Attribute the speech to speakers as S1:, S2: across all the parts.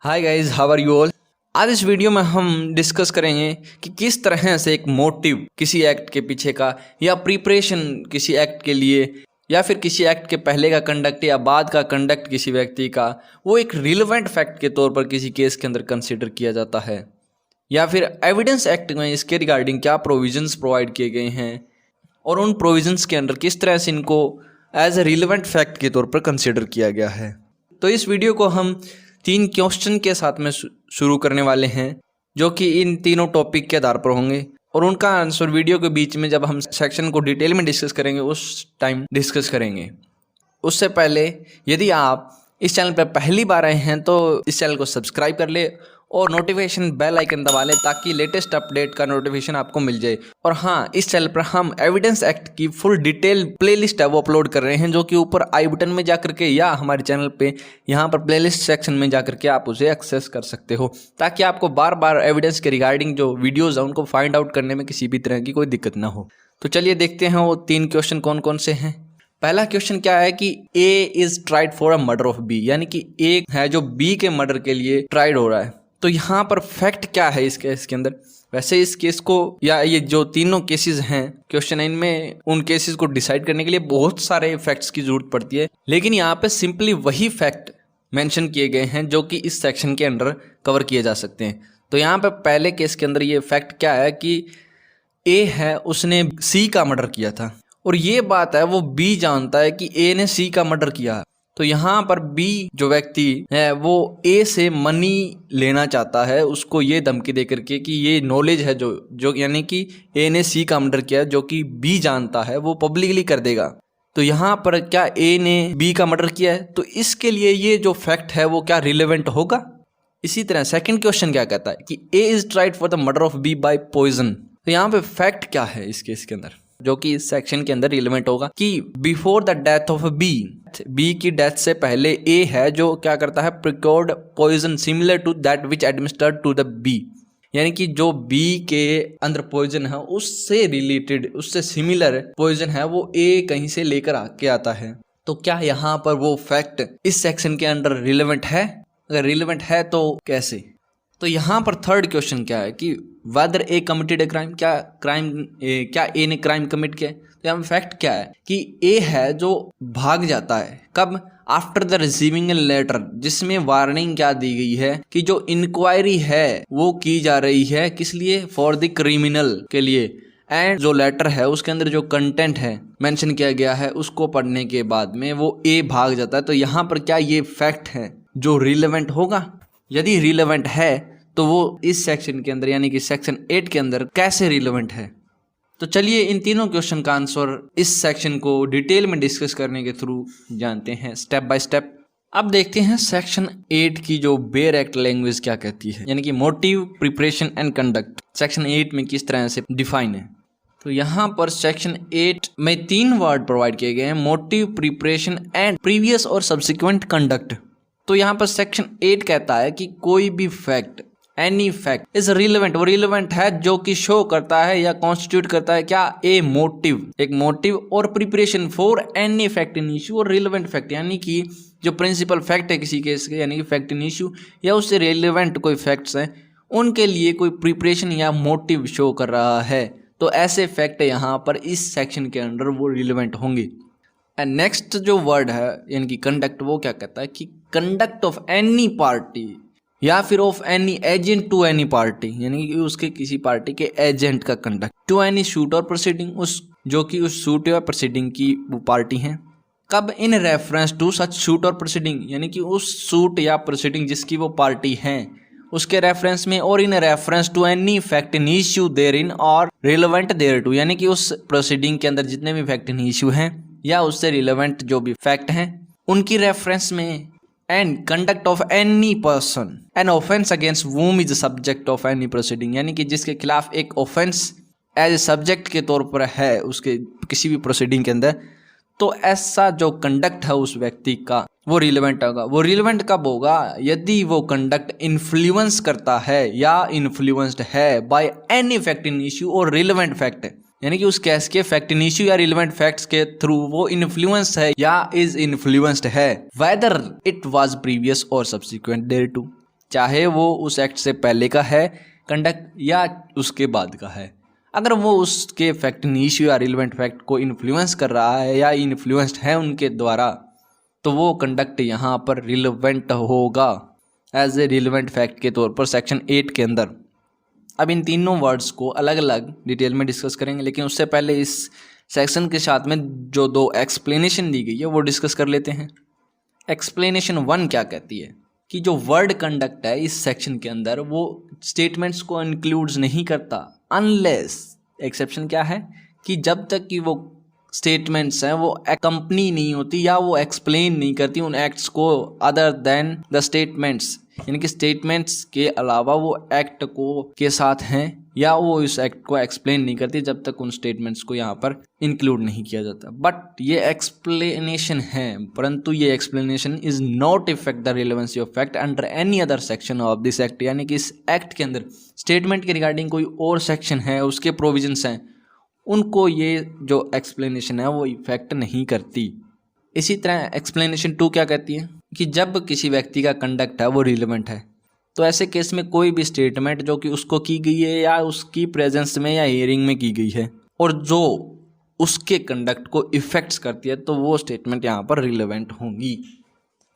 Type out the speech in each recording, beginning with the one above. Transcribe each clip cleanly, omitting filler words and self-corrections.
S1: Hi guys, how are you all. आज इस video में हम डिस्कस करेंगे कि किस तरह से एक मोटिव किसी एक्ट के पीछे का या प्रिपरेशन किसी एक्ट के लिए या फिर किसी एक्ट के पहले का कंडक्ट या बाद का कंडक्ट किसी व्यक्ति का वो एक रिलेवेंट फैक्ट के तौर पर किसी केस के अंदर कंसिडर किया जाता है, या फिर एविडेंस एक्ट में इसके रिगार्डिंग क्या प्रोविजंस प्रोवाइड किए गए हैं और उन प्रोविजंस के अंदर किस तरह से इनको एज ए रिलेवेंट फैक्ट के तौर पर कंसिडर किया गया है। तो इस वीडियो को हम 3 क्वेश्चन के साथ में शुरू करने वाले हैं, जो कि इन तीनों टॉपिक के आधार पर होंगे और उनका आंसर वीडियो के बीच में जब हम सेक्शन को डिटेल में डिस्कस करेंगे उस टाइम डिस्कस करेंगे। उससे पहले यदि आप इस चैनल पर पहली बार आए हैं तो इस चैनल को सब्सक्राइब कर ले और नोटिफिकेशन बेल आइकन दबा लें ताकि लेटेस्ट अपडेट का नोटिफिकेशन आपको मिल जाए। और हाँ, इस चैनल पर हम एविडेंस एक्ट की फुल डिटेल प्लेलिस्ट है वो अपलोड कर रहे हैं, जो कि ऊपर आई बटन में जाकर के या हमारे चैनल पे यहाँ पर प्लेलिस्ट सेक्शन में जाकर के आप उसे एक्सेस कर सकते हो, ताकि आपको बार बार एविडेंस के रिगार्डिंग जो वीडियोज़ है उनको फाइंड आउट करने में किसी भी तरह की कोई दिक्कत ना हो। तो चलिए देखते हैं वो 3 क्वेश्चन कौन कौन से हैं। पहला क्वेश्चन क्या है कि A is tried for a murder of B, यानी कि ए है जो बी के मर्डर के लिए ट्राइड हो रहा है। तो यहाँ पर फैक्ट क्या है इस केस के अंदर। वैसे इस केस को या ये जो तीनों केसेस हैं क्वेश्चन 9 में, उन केसेस को डिसाइड करने के लिए बहुत सारे फैक्ट्स की जरूरत पड़ती है, लेकिन यहाँ पे सिंपली वही फैक्ट मेंशन किए गए हैं जो कि इस सेक्शन के अंडर कवर किए जा सकते हैं। तो यहाँ पे पहले केस के अंदर ये फैक्ट क्या है कि ए है उसने सी का मर्डर किया था, और ये बात है वो बी जानता है कि ए ने सी का मर्डर किया। तो यहाँ पर बी जो व्यक्ति है वो ए से मनी लेना चाहता है, उसको ये धमकी दे करके कि ये नॉलेज है जो यानी कि ए ने सी का मर्डर किया, जो कि बी जानता है, वो पब्लिकली कर देगा। तो यहाँ पर क्या ए ने बी का मर्डर किया है, तो इसके लिए ये जो फैक्ट है वो क्या रिलेवेंट होगा। इसी तरह सेकंड क्वेश्चन क्या कहता है कि A is tried for the murder of B by poison. तो यहाँ पे फैक्ट क्या है इस केस के अंदर जो कि इस सेक्शन के अंदर रिलेवेंट होगा कि before the death of B की डेथ से पहले ए है जो क्या करता है, procured poison similar to that which administered to the B, यानी कि जो बी के अंदर पॉइजन है उससे रिलेटेड उससे सिमिलर पॉइजन है वो ए कहीं से लेकर आके आता है। तो क्या यहाँ पर वो फैक्ट इस सेक्शन के अंदर रिलेवेंट है? अगर रिलेवेंट है तो कैसे? तो यहाँ पर थर्ड क्वेश्चन क्या है कि whether A committed a crime, क्या ए ने क्राइम कमिट किया। तो यहाँ फैक्ट क्या है कि ए है जो भाग जाता है। कब? After the receiving a letter, जिसमें वार्निंग क्या दी गई है कि जो इंक्वायरी है वो की जा रही है किस लिए, फॉर द क्रिमिनल के लिए, एंड जो लेटर है उसके अंदर जो कंटेंट है मेंशन किया गया है उसको पढ़ने के बाद में वो ए भाग जाता है। तो यहाँ पर क्या ये फैक्ट है जो रिलेवेंट होगा? यदि रिलेवेंट है तो वो इस सेक्शन के अंदर यानी कि सेक्शन 8 के अंदर कैसे रिलेवेंट है। तो चलिए इन तीनों क्वेश्चन का आंसर इस सेक्शन को डिटेल में डिस्कस करने के थ्रू जानते हैं स्टेप बाय स्टेप। अब देखते हैं सेक्शन 8 की जो बेयर एक्ट लैंग्वेज क्या कहती है, यानी कि motive, preparation and conduct section 8 में किस तरह से डिफाइन है। तो यहाँ पर सेक्शन 8 में 3 वर्ड प्रोवाइड किए गए हैं, मोटिव, प्रिपरेशन एंड प्रीवियस और सब्सिक्वेंट कंडक्ट। तो यहाँ पर सेक्शन 8 कहता है कि कोई भी fact, any fact is relevant, वो रिलेवेंट है जो कि शो करता है या कॉन्स्टिट्यूट करता है क्या, ए मोटिव, एक मोटिव और preparation for any fact in issue और रिलेवेंट फैक्ट, यानी कि जो प्रिंसिपल फैक्ट है किसी केस के यानी कि फैक्ट इन इशू या उससे रिलेवेंट कोई फैक्ट्स हैं उनके लिए कोई प्रिपरेशन या मोटिव शो कर रहा है, तो ऐसे फैक्ट यहाँ पर इस सेक्शन के अंदर वो रिलेवेंट होंगे। एंड नेक्स्ट जो वर्ड है यानी कि कंडक्ट, वो क्या कहता है कि कंडक्ट ऑफ एनी पार्टी या फिर of any agent to any party, यानी कि उसके किसी पार्टी के एजेंट का कंडक्ट, टू एनी सूट और प्रोसीडिंग, उस जो कि उस सूट या प्रोसीडिंग की वो पार्टी हैं। कब? In reference to such suit और प्रोसीडिंग, यानी कि उस सूट या प्रोसीडिंग जिसकी वो पार्टी हैं उसके रेफरेंस में, और in reference to any fact in issue therein और रिलेवेंट देयर टू, यानी कि उस प्रोसीडिंग के अंदर जितने भी फैक्ट इन इशू हैं या उससे रिलेवेंट जो भी फैक्ट हैं उनकी रेफरेंस में। And conduct of any person an offence against whom is subject of any proceeding, यानी कि जिसके खिलाफ एक ऑफेंस एज ए सब्जेक्ट के तौर पर है उसके किसी भी प्रोसीडिंग के अंदर, तो ऐसा जो कंडक्ट है उस व्यक्ति का वो रिलेवेंट होगा। वो रिलेवेंट कब होगा? यदि वो कंडक्ट इन्फ्लुएंस करता है या इन्फ्लुएंस्ड है by any fact in issue और रिलेवेंट फैक्ट, यानी कि उस केस के फैक्ट इन इश्यू या रिलेवेंट फैक्ट्स के थ्रू वो इन्फ्लुएंस है या इज इन्फ्लुएंस्ड है, वेदर इट वाज प्रीवियस और सब्सिक्वेंट देयर टू। चाहे वो उस एक्ट से पहले का है कंडक्ट या उसके बाद का है। अगर वो उसके फैक्ट इश्यू या रिलेवेंट फैक्ट को इन्फ्लुएंस कर रहा है या इन्फ्लुएंस्ड है उनके द्वारा, तो वो कंडक्ट यहाँ पर रिलेवेंट होगा एज ए रिलेवेंट फैक्ट के तौर पर सेक्शन 8 के अंदर। अब इन तीनों वर्ड्स को अलग अलग डिटेल में डिस्कस करेंगे, लेकिन उससे पहले इस सेक्शन के साथ में जो 2 एक्सप्लेनेशन दी गई है वो डिस्कस कर लेते हैं। एक्सप्लेनेशन 1 क्या कहती है कि जो वर्ड कंडक्ट है इस सेक्शन के अंदर वो स्टेटमेंट्स को इंक्लूड्स नहीं करता अनलेस, एक्सेप्शन क्या है कि जब तक कि वो स्टेटमेंट्स हैं वो अकम्पनी नहीं होती या वो एक्सप्लेन नहीं करती उन एक्ट्स को अदर देन द स्टेटमेंट्स, यानी कि स्टेटमेंट्स के अलावा वो एक्ट को के साथ हैं या वो इस एक्ट को एक्सप्लेन नहीं करती जब तक उन स्टेटमेंट्स को यहाँ पर इंक्लूड नहीं किया जाता। बट ये एक्सप्लेनेशन है, परंतु ये explanation is not effect the relevancy of fact under any other section of this act, यानी कि इस एक्ट के अंदर स्टेटमेंट के रिगार्डिंग कोई और सेक्शन है उसके प्रोविजंस हैं उनको ये जो एक्सप्लेनेशन है वो इफेक्ट नहीं करती। इसी तरह एक्सप्लेनेशन 2 क्या कहती है कि जब किसी व्यक्ति का कंडक्ट है वो रिलेवेंट है तो ऐसे केस में कोई भी स्टेटमेंट जो कि उसको की गई है या उसकी प्रेजेंस में या हियरिंग में की गई है और जो उसके कंडक्ट को इफेक्ट्स करती है तो वो स्टेटमेंट यहाँ पर रिलेवेंट होंगी।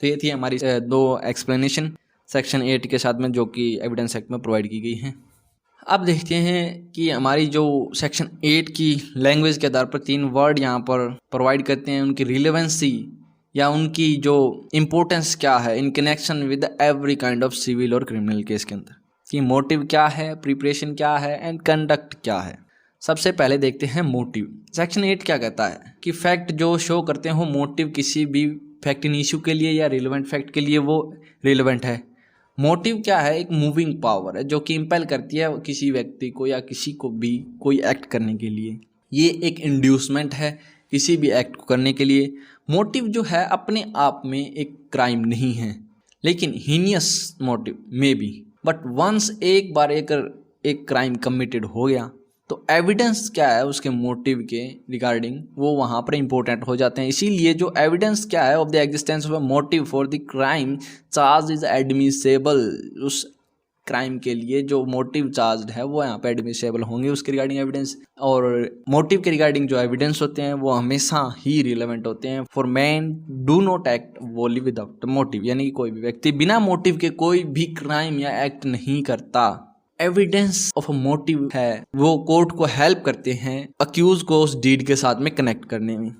S1: तो ये थी हमारी 2 एक्सप्लेनेशन सेक्शन 8 के साथ में जो कि एविडेंस एक्ट में प्रोवाइड की गई हैं। अब देखते हैं कि हमारी जो सेक्शन 8 की लैंग्वेज के आधार पर 3 वर्ड यहाँ पर प्रोवाइड करते हैं, उनकी रिलेवेंसी या उनकी जो इम्पोर्टेंस क्या है in connection with every kind of civil और क्रिमिनल केस के अंदर, कि मोटिव क्या है, प्रिपरेशन क्या है एंड कंडक्ट क्या है। सबसे पहले देखते हैं मोटिव। सेक्शन 8 क्या कहता है कि फैक्ट जो शो करते हैं वो मोटिव किसी भी फैक्ट इन इशू के लिए या रिलेवेंट फैक्ट के लिए वो रिलेवेंट है। मोटिव क्या है, एक मूविंग पावर है जो कि इंपेल करती है किसी व्यक्ति को या किसी को भी कोई एक्ट करने के लिए। ये एक इंड्यूसमेंट है किसी भी एक्ट को करने के लिए। मोटिव जो है अपने आप में एक क्राइम नहीं है, लेकिन हीनियस मोटिव में बी, बट वंस एक बार एक क्राइम कमिटेड हो गया तो एविडेंस क्या है उसके मोटिव के रिगार्डिंग वो वहाँ पर इंपॉर्टेंट हो जाते हैं। इसीलिए जो एविडेंस क्या है of the existence of a motive for the crime charge is admissible, उस क्राइम के लिए जो मोटिव चार्ज है वो यहाँ पे एडमिसेबल होंगे उसके रिगार्डिंग एविडेंस। और मोटिव के रिगार्डिंग जो एविडेंस होते हैं वो हमेशा ही रिलेवेंट होते हैं। For man do not act वोली विदाउट मोटिव, यानी कि कोई भी व्यक्ति बिना मोटिव के कोई भी क्राइम या एक्ट नहीं करता। एविडेंस ऑफ अ मोटिव है वो कोर्ट को हेल्प करते हैं अक्यूज को उस डीड के साथ में कनेक्ट करने में।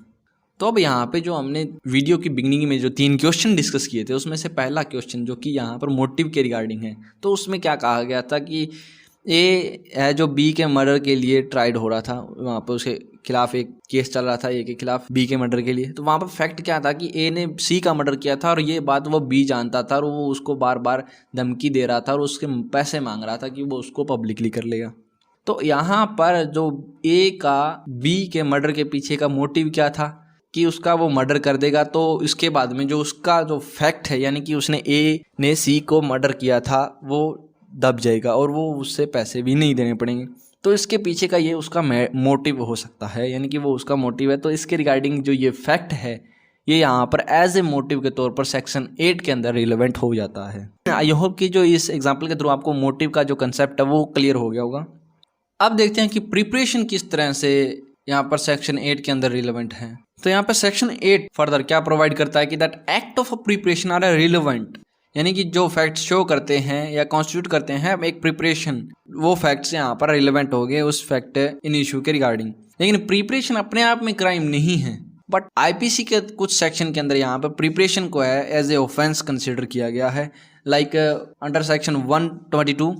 S1: तो अब यहाँ पे जो हमने वीडियो की बिगनिंग में जो 3 क्वेश्चन डिस्कस किए थे उसमें से पहला क्वेश्चन जो कि यहाँ पर मोटिव के रिगार्डिंग है, तो उसमें क्या कहा गया था कि ए है जो बी के मर्डर के लिए ट्राइड हो रहा था, वहाँ पर उसके खिलाफ एक केस चल रहा था ए के खिलाफ बी के मर्डर के लिए। तो वहाँ पर फैक्ट क्या था कि ए ने सी का मर्डर किया था और ये बात वो बी जानता था और वो उसको बार बार धमकी दे रहा था और उसके पैसे मांग रहा था कि वो उसको पब्लिकली कर लेगा। तो यहाँ पर जो ए का बी के मर्डर के पीछे का मोटिव क्या था कि उसका वो मर्डर कर देगा, तो इसके बाद में जो उसका जो फैक्ट है यानी कि उसने ए ने सी को मर्डर किया था वो दब जाएगा और वो उससे पैसे भी नहीं देने पड़ेंगे। तो इसके पीछे का ये उसका मोटिव हो सकता है, यानी कि वो उसका मोटिव है। तो इसके रिगार्डिंग जो ये फैक्ट है ये यहाँ पर एज ए मोटिव के तौर पर सेक्शन 8 के अंदर रिलेवेंट हो जाता है। आई होप कि जो इस एग्जाम्पल के थ्रू आपको मोटिव का जो कंसेप्ट है वो क्लियर हो गया होगा। अब देखते हैं कि प्रिपरेशन किस तरह से यहाँ पर सेक्शन 8 के अंदर रिलेवेंट है। तो यहाँ पर सेक्शन 8 फर्दर क्या प्रोवाइड करता है कि that act of preparation are relevant, यानी कि जो फैक्ट्स शो करते हैं या कॉन्स्टिट्यूट करते हैं एक प्रिपरेशन, वो फैक्ट्स यहाँ पर रिलेवेंट हो गए उस फैक्ट इन इशू के रिगार्डिंग। लेकिन प्रिपरेशन अपने आप में क्राइम नहीं है, बट आईपीसी के कुछ सेक्शन के अंदर यहाँ पर प्रिपरेशन को है एज ए ऑफेंस कंसिडर किया गया है। Like under section 122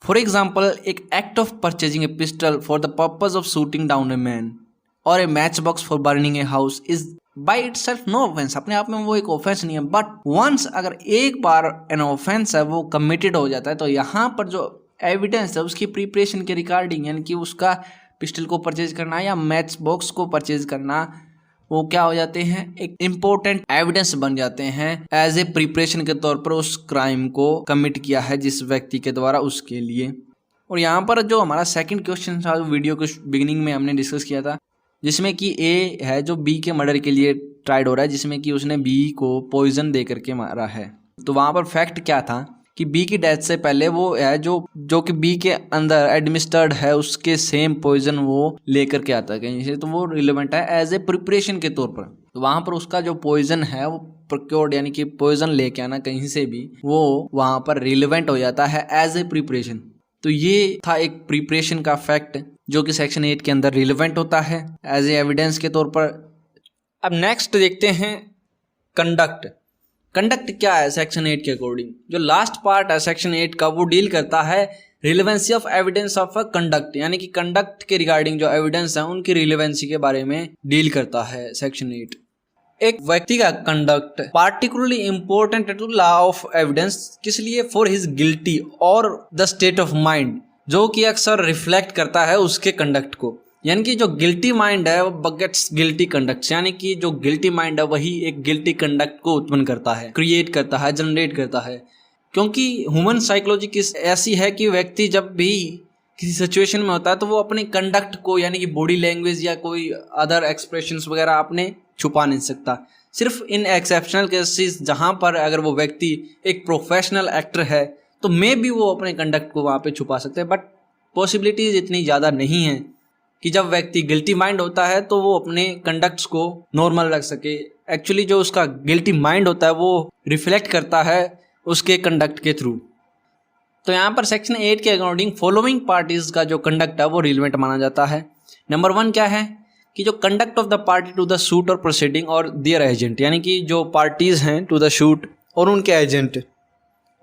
S1: for example एक act of purchasing a pistol for the purpose of shooting down a man or a match box for burning a house is by itself no offence, अपने आप में वो एक offence नहीं है। But once अगर एक बार एन ऑफेंस है वो कमिटेड हो जाता है तो यहाँ पर जो एविडेंस है उसकी प्रिपरेशन के रिगार्डिंग, यानी कि उसका पिस्टल को परचेज करना या मैच बॉक्स को परचेज करना, वो क्या हो जाते हैं एक इम्पोर्टेंट एविडेंस बन जाते हैं एज ए प्रिपरेशन के तौर पर उस क्राइम को कमिट किया है जिस व्यक्ति के द्वारा उसके लिए। और यहाँ पर जो हमारा सेकंड क्वेश्चन था वीडियो के बिगिनिंग में हमने डिस्कस किया था, जिसमें कि ए है जो बी के मर्डर के लिए ट्राइड हो रहा है, जिसमें कि उसने बी को पॉइजन दे करके मारा है। तो वहाँ पर फैक्ट क्या था कि बी की डेथ से पहले वो है जो कि बी के अंदर एडमिनिस्टर्ड है उसके सेम पॉइजन वो लेकर के आता है कहीं से, तो वो रिलेवेंट है एज ए प्रिपरेशन के तौर पर। तो वहाँ पर उसका जो पॉइजन है वो प्रोक्योर्ड यानी कि पॉइजन लेके आना कहीं से भी, वो वहाँ पर रिलेवेंट हो जाता है एज ए प्रिपरेशन। तो ये था एक प्रिपरेशन का फैक्ट जो कि सेक्शन 8 के अंदर रिलेवेंट होता है एज ए एविडेंस के तौर पर। अब नेक्स्ट देखते हैं कंडक्ट। कंडक्ट क्या है सेक्शन 8 के अकॉर्डिंग? जो लास्ट पार्ट है सेक्शन 8 का वो डील करता है relevancy of evidence of a conduct, यानी कि कंडक्ट के रिगार्डिंग जो एविडेंस है उनकी रिलेवेंसी के बारे में डील करता है सेक्शन 8। एक व्यक्ति का conduct particularly important to law of evidence, किस लिए? फॉर हिज गिल्टी और द स्टेट ऑफ माइंड, जो कि अक्सर रिफ्लेक्ट करता है उसके कंडक्ट को। यानी कि जो गिल्टी माइंड है वो बगेट्स गिल्टी कंडक्ट, यानी कि जो गिल्टी माइंड है वही एक गिल्टी कंडक्ट को उत्पन्न करता है, क्रिएट करता है, जनरेट करता है। क्योंकि ह्यूमन साइकोलॉजी की ऐसी है कि व्यक्ति जब भी किसी सिचुएशन में होता है तो वो अपने कंडक्ट को यानी कि बॉडी लैंग्वेज या कोई अदर एक्सप्रेशंस वगैरह अपने छुपा नहीं सकता। सिर्फ इन एक्सेप्शनल केसेस जहाँ पर अगर वो व्यक्ति एक प्रोफेशनल एक्टर है तो मे भी वो अपने कंडक्ट को वहाँ पे छुपा सकते हैं, बट पॉसिबिलिटीज इतनी ज़्यादा नहीं है कि जब व्यक्ति गिल्टी माइंड होता है तो वो अपने कंडक्ट्स को नॉर्मल रख सके। एक्चुअली जो उसका गिल्टी माइंड होता है वो रिफ्लेक्ट करता है उसके कंडक्ट के थ्रू। तो यहाँ पर सेक्शन 8 के अकॉर्डिंग फॉलोइंग पार्टीज का जो कंडक्ट है वो रिलेवेंट माना जाता है। नंबर 1 क्या है कि जो conduct of the party to the suit और प्रोसीडिंग और देयर एजेंट, यानी कि जो पार्टीज हैं टू द शूट और उनके एजेंट,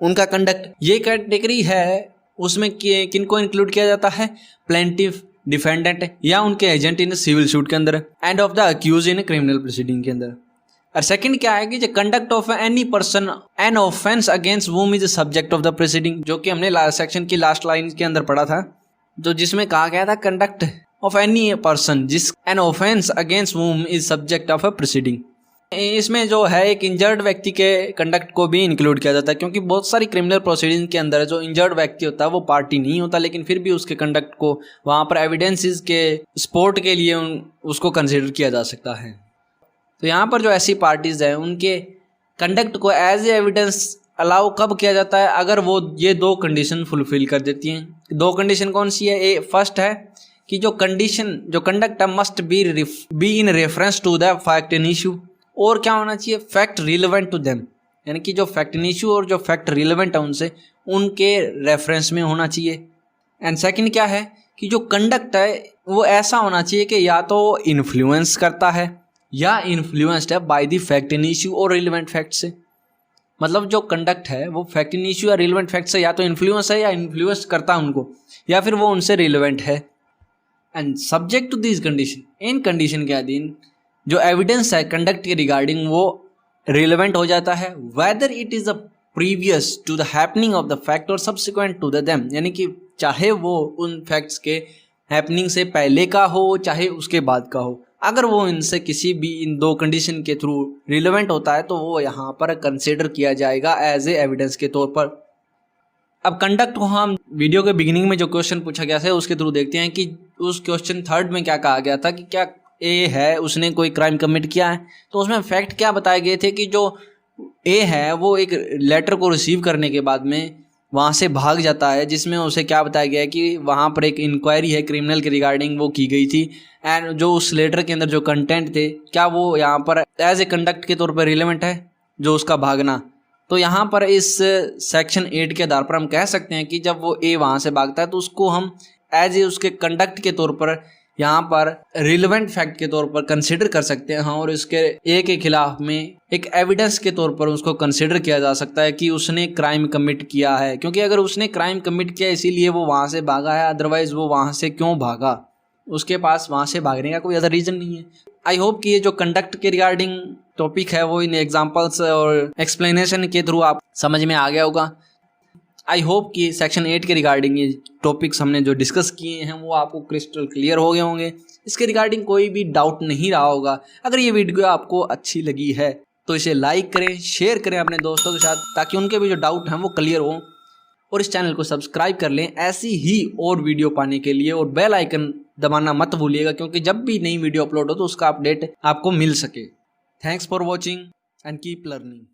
S1: उनका कंडक्ट। ये कैटेगरी है उसमें किनको इंक्लूड किया जाता है? प्लेंटिफ, डिफेंडेंट या उनके एजेंट इन सिविल सूट के अंदर, and of the accuse in criminal proceeding के अंदर। और सेकंड क्या है कि जो conduct of any person an offence against whom is subject of the proceeding, जो कि हमने सेक्शन की लास्ट लाइन के अंदर पढ़ा था, जो जिसमें कहा गया था कंडक्ट ऑफ एनी पर्सन जिस an offence against whom is subject of a proceeding. इसमें जो है एक इंजर्ड व्यक्ति के कंडक्ट को भी इंक्लूड किया जाता है, क्योंकि बहुत सारी क्रिमिनल प्रोसीडिंग के अंदर जो इंजर्ड व्यक्ति होता है वो पार्टी नहीं होता, लेकिन फिर भी उसके कंडक्ट को वहाँ पर एविडेंसेस के सपोर्ट के लिए उसको कंसिडर किया जा सकता है। तो यहाँ पर जो ऐसी पार्टीज हैं उनके कंडक्ट को एज ए एविडेंस अलाउ कब किया जाता है? अगर वो ये 2 कंडीशन फुलफिल कर देती हैं। 2 कंडीशन कौन सी है? फर्स्ट है कि जो conduct must be in reference to the fact in issue, और क्या होना चाहिए? फैक्ट रिलेवेंट टू देम, यानी कि जो फैक्ट इन इशू और जो फैक्ट रिलेवेंट है उनसे उनके रेफरेंस में होना चाहिए। एंड सेकंड क्या है कि जो कंडक्ट है वो ऐसा होना चाहिए कि या तो इन्फ्लुएंस करता है या इन्फ्लुएंस्ड है by the fact in issue और रिलेवेंट फैक्ट से। मतलब जो कंडक्ट है वो फैक्ट इन इशू या रिलेवेंट फैक्ट से या तो इन्फ्लुएंस है या इन्फ्लुएंस करता है उनको, या फिर वो उनसे रिलेवेंट है। And subject to this condition, इन कंडीशन के अधीन जो एविडेंस है कंडक्ट के रिगार्डिंग वो रिलेवेंट हो जाता है, whether it is a previous to the happening of the fact और सब्सिक्वेंट टू द देम, यानी कि चाहे वो उन फैक्ट्स के हैपनिंग से पहले का हो चाहे उसके बाद का हो, अगर वो इनसे किसी भी इन 2 कंडीशन के थ्रू रिलेवेंट होता है तो वो यहाँ पर कंसिडर किया जाएगा एज ए एविडेंस के तौर पर। अब कंडक्ट को हम वीडियो के बिगिनिंग में जो क्वेश्चन पूछा गया था उसके थ्रू देखते हैं कि उस क्वेश्चन 3 में क्या कहा गया था कि क्या ए है उसने कोई क्राइम कमिट किया है। तो उसमें फैक्ट क्या बताए गए थे कि जो ए है वो एक लेटर को रिसीव करने के बाद में वहाँ से भाग जाता है, जिसमें उसे क्या बताया गया है कि वहाँ पर एक इंक्वायरी है क्रिमिनल के रिगार्डिंग वो की गई थी, एंड जो उस लेटर के अंदर जो कंटेंट थे क्या वो यहाँ पर एज ए कंडक्ट के तौर पर रिलेवेंट है जो उसका भागना। तो यहाँ पर इस सेक्शन 8 के आधार पर हम कह सकते हैं कि जब वो ए वहाँ से भागता है तो उसको हम एज ए उसके कंडक्ट के तौर पर यहाँ पर रिलेवेंट फैक्ट के तौर पर कंसिडर कर सकते हैं, और इसके ए के खिलाफ में एक एविडेंस के तौर पर उसको कंसिडर किया जा सकता है कि उसने क्राइम कमिट किया है, क्योंकि अगर उसने क्राइम कमिट किया इसीलिए वो वहाँ से भागा है, अदरवाइज वो वहाँ से क्यों भागा, उसके पास वहाँ से भागने का कोई अदर रीज़न नहीं है। आई होप कि ये जो कंडक्ट के रिगार्डिंग टॉपिक है वो इन एग्जाम्पल्स और एक्सप्लेनेशन के थ्रू आप समझ में आ गया होगा। आई होप कि सेक्शन 8 के रिगार्डिंग ये टॉपिक्स हमने जो डिस्कस किए हैं वो आपको क्रिस्टल क्लियर हो गए होंगे, इसके रिगार्डिंग कोई भी डाउट नहीं रहा होगा। अगर ये वीडियो आपको अच्छी लगी है तो इसे लाइक करें, शेयर करें अपने दोस्तों के साथ, ताकि उनके भी जो डाउट हैं वो क्लियर हो, और इस चैनल को सब्सक्राइब कर लें ऐसी ही और वीडियो पाने के लिए, और बेल आइकन दबाना मत भूलिएगा क्योंकि जब भी नई वीडियो अपलोड हो तो उसका अपडेट आपको मिल सके। Thanks for watching and keep learning.